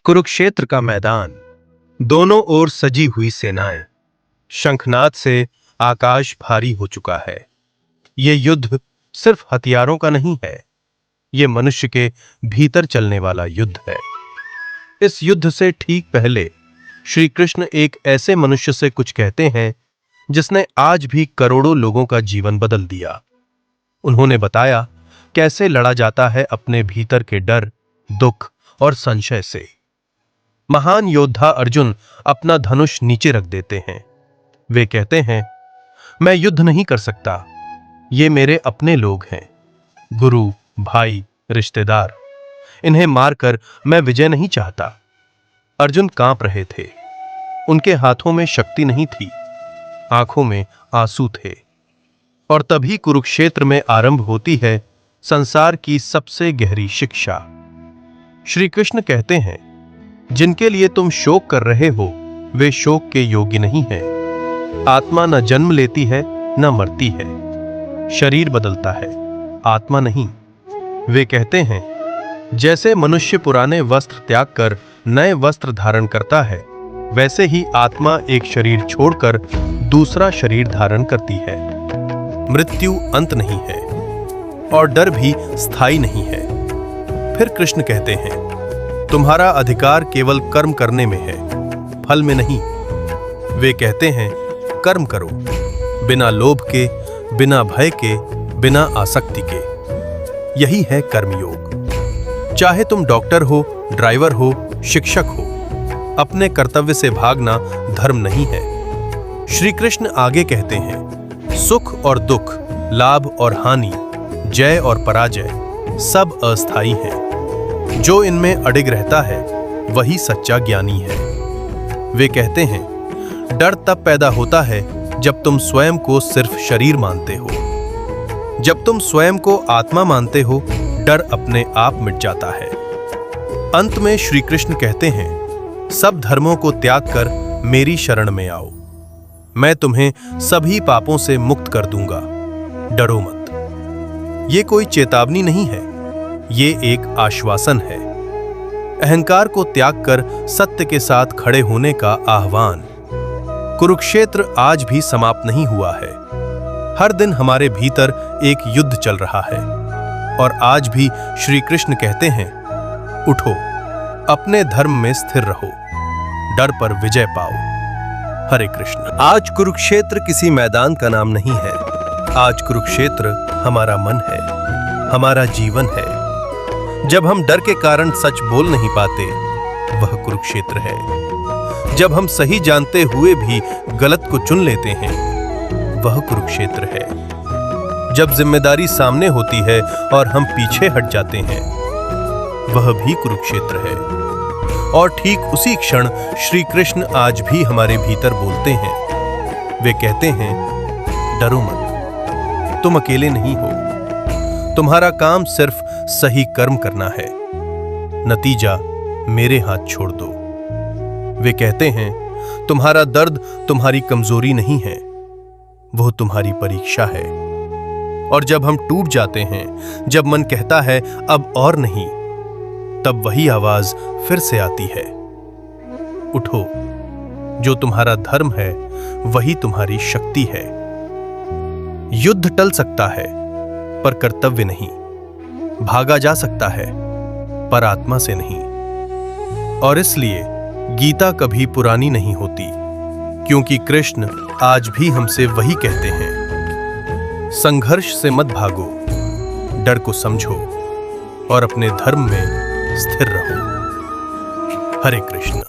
कुरुक्षेत्र का मैदान, दोनों ओर सजी हुई सेनाएं, शंखनाद से आकाश भारी हो चुका है। ये युद्ध सिर्फ हथियारों का नहीं है, ये मनुष्य के भीतर चलने वाला युद्ध है। इस युद्ध से ठीक पहले श्री कृष्ण एक ऐसे मनुष्य से कुछ कहते हैं जिसने आज भी करोड़ों लोगों का जीवन बदल दिया। उन्होंने बताया कैसे लड़ा जाता है अपने भीतर के डर, दुख और संशय से। महान योद्धा अर्जुन अपना धनुष नीचे रख देते हैं। वे कहते हैं, मैं युद्ध नहीं कर सकता, ये मेरे अपने लोग हैं, गुरु, भाई, रिश्तेदार, इन्हें मारकर मैं विजय नहीं चाहता। अर्जुन कांप रहे थे, उनके हाथों में शक्ति नहीं थी, आंखों में आंसू थे। और तभी कुरुक्षेत्र में आरंभ होती है संसार की सबसे गहरी शिक्षा। श्री कृष्ण कहते हैं, जिनके लिए तुम शोक कर रहे हो वे शोक के योग्य नहीं हैं। आत्मा न जन्म लेती है न मरती है, शरीर बदलता है, आत्मा नहीं। वे कहते हैं, जैसे मनुष्य पुराने वस्त्र त्याग कर नए वस्त्र धारण करता है, वैसे ही आत्मा एक शरीर छोड़कर दूसरा शरीर धारण करती है। मृत्यु अंत नहीं है और डर भी स्थायी नहीं है। फिर कृष्ण कहते हैं, तुम्हारा अधिकार केवल कर्म करने में है, फल में नहीं। वे कहते हैं, कर्म करो, बिना लोभ के, बिना भय के, बिना आसक्ति के। यही है कर्मयोग। चाहे तुम डॉक्टर हो, ड्राइवर हो, शिक्षक हो, अपने कर्तव्य से भागना धर्म नहीं है। श्री कृष्ण आगे कहते हैं, सुख और दुख, लाभ और हानि, जय और पराजय सब अस्थायी हैं। जो इनमें अडिग रहता है वही सच्चा ज्ञानी है। वे कहते हैं, डर तब पैदा होता है जब तुम स्वयं को सिर्फ शरीर मानते हो। जब तुम स्वयं को आत्मा मानते हो, डर अपने आप मिट जाता है। अंत में श्री कृष्ण कहते हैं, सब धर्मों को त्याग कर मेरी शरण में आओ, मैं तुम्हें सभी पापों से मुक्त कर दूंगा, डरो मत। ये कोई चेतावनी नहीं है, ये एक आश्वासन है। अहंकार को त्याग कर सत्य के साथ खड़े होने का आह्वान। कुरुक्षेत्र आज भी समाप्त नहीं हुआ है। हर दिन हमारे भीतर एक युद्ध चल रहा है और आज भी श्री कृष्ण कहते हैं, उठो, अपने धर्म में स्थिर रहो, डर पर विजय पाओ। हरे कृष्ण। आज कुरुक्षेत्र किसी मैदान का नाम नहीं है, आज कुरुक्षेत्र हमारा मन है, हमारा जीवन है। जब हम डर के कारण सच बोल नहीं पाते, वह कुरुक्षेत्र है। जब हम सही जानते हुए भी गलत को चुन लेते हैं, वह कुरुक्षेत्र है। जब जिम्मेदारी सामने होती है और हम पीछे हट जाते हैं, वह भी कुरुक्षेत्र है। और ठीक उसी क्षण श्री कृष्ण आज भी हमारे भीतर बोलते हैं। वे कहते हैं, डरो मत, तुम अकेले नहीं हो, तुम्हारा काम सिर्फ सही कर्म करना है, नतीजा मेरे हाथ छोड़ दो। वे कहते हैं, तुम्हारा दर्द तुम्हारी कमजोरी नहीं है, वो तुम्हारी परीक्षा है। और जब हम टूट जाते हैं, जब मन कहता है अब और नहीं, तब वही आवाज फिर से आती है, उठो, जो तुम्हारा धर्म है वही तुम्हारी शक्ति है। युद्ध टल सकता है पर कर्तव्य नहीं, भागा जा सकता है पर आत्मा से नहीं। और इसलिए गीता कभी पुरानी नहीं होती, क्योंकि कृष्ण आज भी हमसे वही कहते हैं, संघर्ष से मत भागो, डर को समझो और अपने धर्म में स्थिर रहो। हरे कृष्ण।